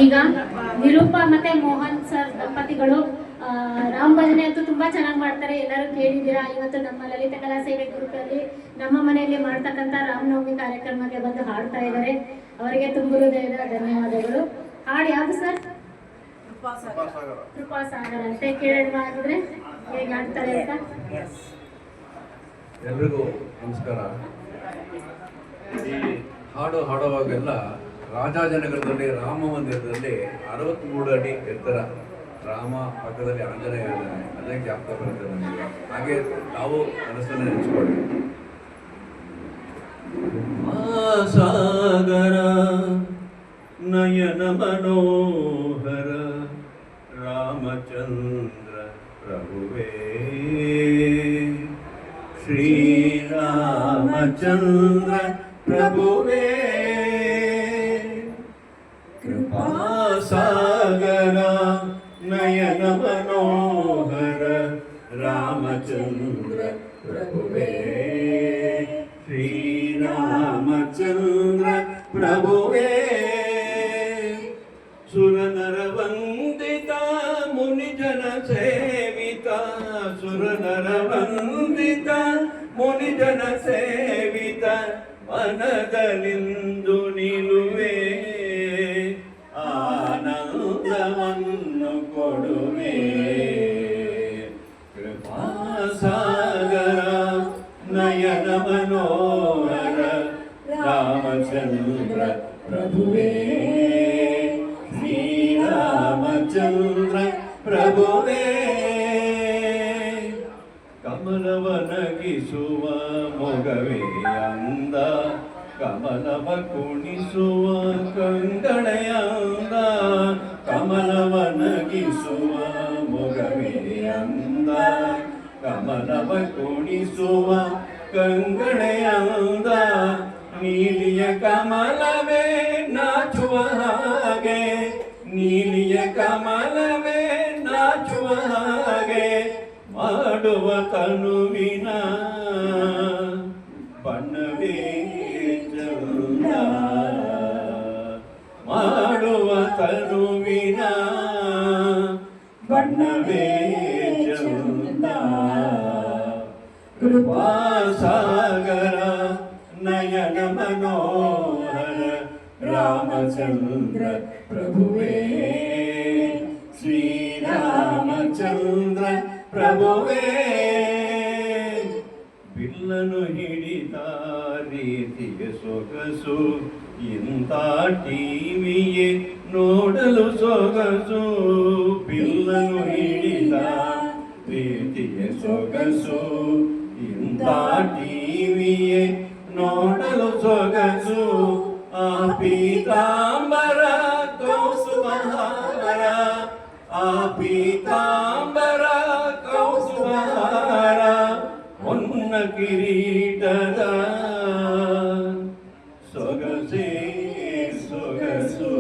ಈಗ ನಿರೂಪಾ ಮತ್ತೆ ಮೋಹನ್ ಸರ್ ದಂಪತಿಗಳು ರಾಮ್ ಭಜನೆ ಅಂತೂ ತುಂಬಾ ಚೆನ್ನಾಗಿ ಮಾಡ್ತಾರೆ, ಎಲ್ಲರೂ ಕೇಳಿದ್ದೀರಾ. ಇವತ್ತು ನಮ್ಮ ಲಲಿತ ಕಲಾ ಸೇವೆ ಗ್ರೂಪಲ್ಲಿ ನಮ್ಮ ಮನೆಯಲ್ಲಿ ಮಾಡ್ತಕ್ಕಂಥ ರಾಮನವಮಿ ಕಾರ್ಯಕ್ರಮಕ್ಕೆ ಬಂದು ಹಾಡ್ತಾ ಇದ್ದಾರೆ. ಅವರಿಗೆ ತುಂಬ ಹೃದಯದ ಧನ್ಯವಾದಗಳು. ಹಾಡು ಯಾವುದು ಸರ್? ಕೃಪಾಸಾಗರ ಅಂತ ಕೇಳೋಣ ಆಗಿದ್ರೆ ಹೇಗೆ ಹಾಡ್ತಾರೆ ಅಂತ. ಎಲ್ರಿಗೂ ನಮಸ್ಕಾರ. ಈ ಹಾಡು ಹಾಡುವಾಗೆಲ್ಲ ರಾಜಾಜನಗರದಲ್ಲಿ ರಾಮ ಮಂದಿರದಲ್ಲಿ 63 ಅಡಿ ಎತ್ತರ ರಾಮ ಪಕ್ಕದಲ್ಲಿ ಆಂಜನೇಯ ಇದ್ದಾನೆ, ಅದೇ ಜ್ಞಾಪಕ ಬರುತ್ತೆ ನಮಗೆ. ಹಾಗೆ ತಾವು ಮನಸ್ಸನ್ನು ನೆನೆಸ್ಕೊಳ್ಳಿ. ಸಾಗರ ನಯನ ಮನೋಹರ ರಾಮಚಂದ್ರ ಪ್ರಭುವೇ, ಶ್ರೀರಾಮಚಂದ್ರ ಪ್ರಭುವೇ, ಕೃಪಾಸಾಗರ ನಯನ ಮನೋಹರ ರಾಮಚಂದ್ರ ಪ್ರಭುವೇ, ಶ್ರೀರಾಮಚಂದ್ರ ಪ್ರಭುವೇ, ಸುರನರ ವಂದಿತ ಮುನಿಜನ ಸೇವಿತ, ಸುರನರ ವಂದಿತ ಮುನಿಜನ ಸೇವಿತ, ಮನದಲ್ಲಿಂದು ನಿಲುವೆ ಆನಂದವನ್ನು ಕೊಡುವೆ, ಕೃಪಾಸಾಗರ ನಯನ ಮನೋಹರ ರಾಮಚಂದ್ರ ಪ್ರಭುವೇ, ಶ್ರೀರಾಮಚಂದ್ರ ಪ್ರಭುವೇ, ಕಮಲವನಗಿಸುವ ಮೊಗವೇ ಅಂದ, ಕಮಲವ ಕುಣಿಸುವ ಕಂಗಳೆಯ ಅಂದ, ಕಮಲವನಗಿಸುವ ಮೊಗವೇ ಅಂದ, ಕಮಲವ ಕುಣಿಸುವ ಕಂಗಳೆಯ ಅಂದ, ನೀಲಿಯ ಕಮಲವೇ ನಾಚುವ ಹಾಗೆ, ನೀಲಿಯ ಕಮಲವೇ ನಾಚುವ ಹಾಗೆ, ಮಾಡುವ ತನುವಿನ ಬಣ್ಣವೇ ಚಂದ, ಮಾಡುವ ತನುವಿನ ಬಣ್ಣವೇ ಚಂದ, ಕೃಪಾಸಾಗರ ನಯನ ಮನೋಹರ ರಾಮಚಂದ್ರ ಪ್ರಭುವೇ, ಶ್ರೀರಾಮಚಂದ್ರ ಪ್ರಭುವೇ, ಬಿಲ್ಲನು ಹಿಡಿದ ರೀತಿಯ ಸೊಗಸು, ಇಂಥ ಟಿವಿಯೇ ನೋಡಲು ಸೊಗಸು, ಬಿಲ್ಲನು ಹಿಡಿದ ರೀತಿಯ ಸೊಗಸು, ಇಂಥ ಟಿವಿಯೇ ನೋಡಲು ಸೊಗಸು, ಆ ಪೀತಾಂಬರ ಕೌಸುಮಹಾರ, ಆ ಪೀತಾಂಬರ ಕೌಸುಮಹಾರ, ಹೊನ್ನ ಕಿರೀಟದ ಸೊಗಸೇ ಸೊಗಸು,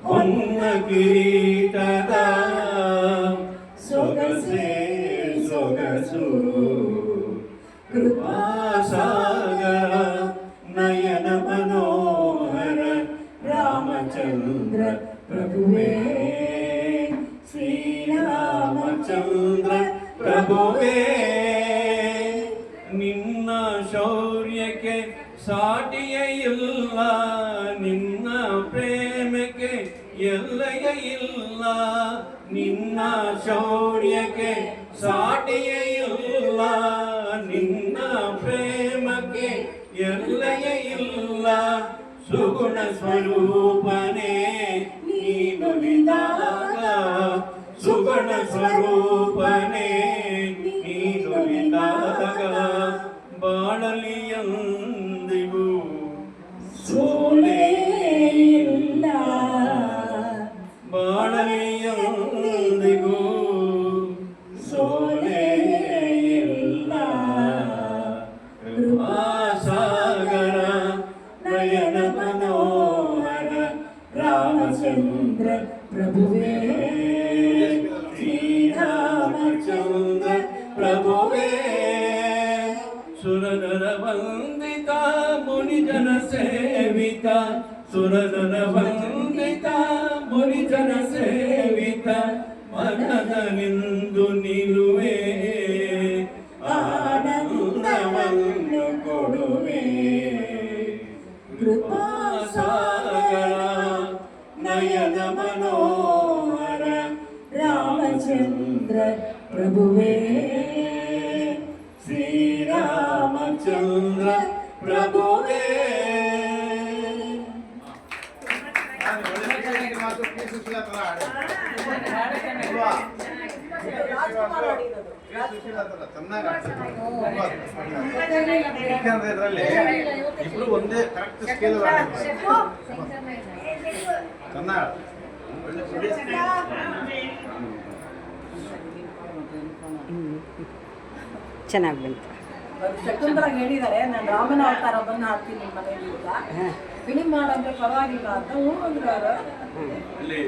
ಹೊನ್ನ ಕಿರೀಟದ ಸೊಗಸೇ ಸೊಗಸು, ಕೃಪಾಸಾಗರ ನಯನ ಮನೋಹರ ರಾಮಚಂದ್ರ ಪ್ರಭುವೇ, ಶ್ರೀರಾಮಚಂದ್ರ ಪ್ರಭುವೇ, ನಿನ್ನ ಶೌರ್ಯಕ್ಕೆ ಸಾಟಿಯೇ ಇಲ್ಲ, ನಿನ್ನ ಪ್ರೇಮಕ್ಕೆ ಎಲ್ಲೆಯ ಇಲ್ಲ, ನಿನ್ನ ಶೌರ್ಯಕ್ಕೆ ಸಾಟಿಯೇ ಇಲ್ಲ, ನಿನ್ನ ಪ್ರೇಮಕ್ಕೆ ಎಲ್ಲೆಯ ಇಲ್ಲ, ಸುಗುಣ ಸ್ವರೂಪನೇ ನೀನುಲಿದಾಗ, ಸುಗುಣ ಸ್ವರೂಪನೇ ನೀನುಲಿದಾಗ, ಬಾಳಲಿಯಂದಿಗೂ ಸೋಲೇ ಇಲ್ಲ, ಬಾಳಲಿಯಂದಿಗೂ ಸೋಲೇ ಇಲ್ಲ, ಕೃಪಾಸಾಗರ ನಯನ ಮನೋಹರ ರಾಮಚಂದ್ರ ಪ್ರಭುವೇ, ಶ್ರೀರಾಮಚಂದ್ರ ಪ್ರಭುವೇ, ಸುರನರ ವಂದಿತ ಮುನಿಜನ ಸೇವಿತ, ಸುರನ ಜನರ ವಂದಿತ ಮುನಿಜನ ಸೇವಿತ ಮನದನಿಂದು ನಿಲುವೆ ಆನಂದವನ್ನು ಕೊಡುವೆ ಕೃಪಾಸಾಗರ ನಯನ ಮನೋಹರ ರಾಮಚಂದ್ರ ಪ್ರಭುವೇ ಶ್ರೀರಾಮಚಂದ್ರ ಪ್ರಭುವೇ. ಇದರಲ್ಲಿ ಇಬ್ರು ಒಂದೇ ಕರೆಕ್ಟ್ ಸ್ಕೇಲ್ ಕನ್ನಡ ಚೆನ್ನಾಗಿ ಬಂತು. ಶಕುಂತಲಾಗಿ ಹೇಳಿದ್ದಾರೆ, ನಾನು ರಾಮನ ಅವತಾರ ಬಂದು ಹಾಕ್ತೀನಿ ನಿಮ್ಮ ಮನೆಯಲ್ಲಿ ಅಂತ ಫಿಲಿಮ್ ಮಾಡಂದ್ರೆ ಪರವಾಗಿಲ್ಲ ಅಂತ ಹೂ ಅಂದ್ರು ಅವರು. ಇಲ್ಲಿ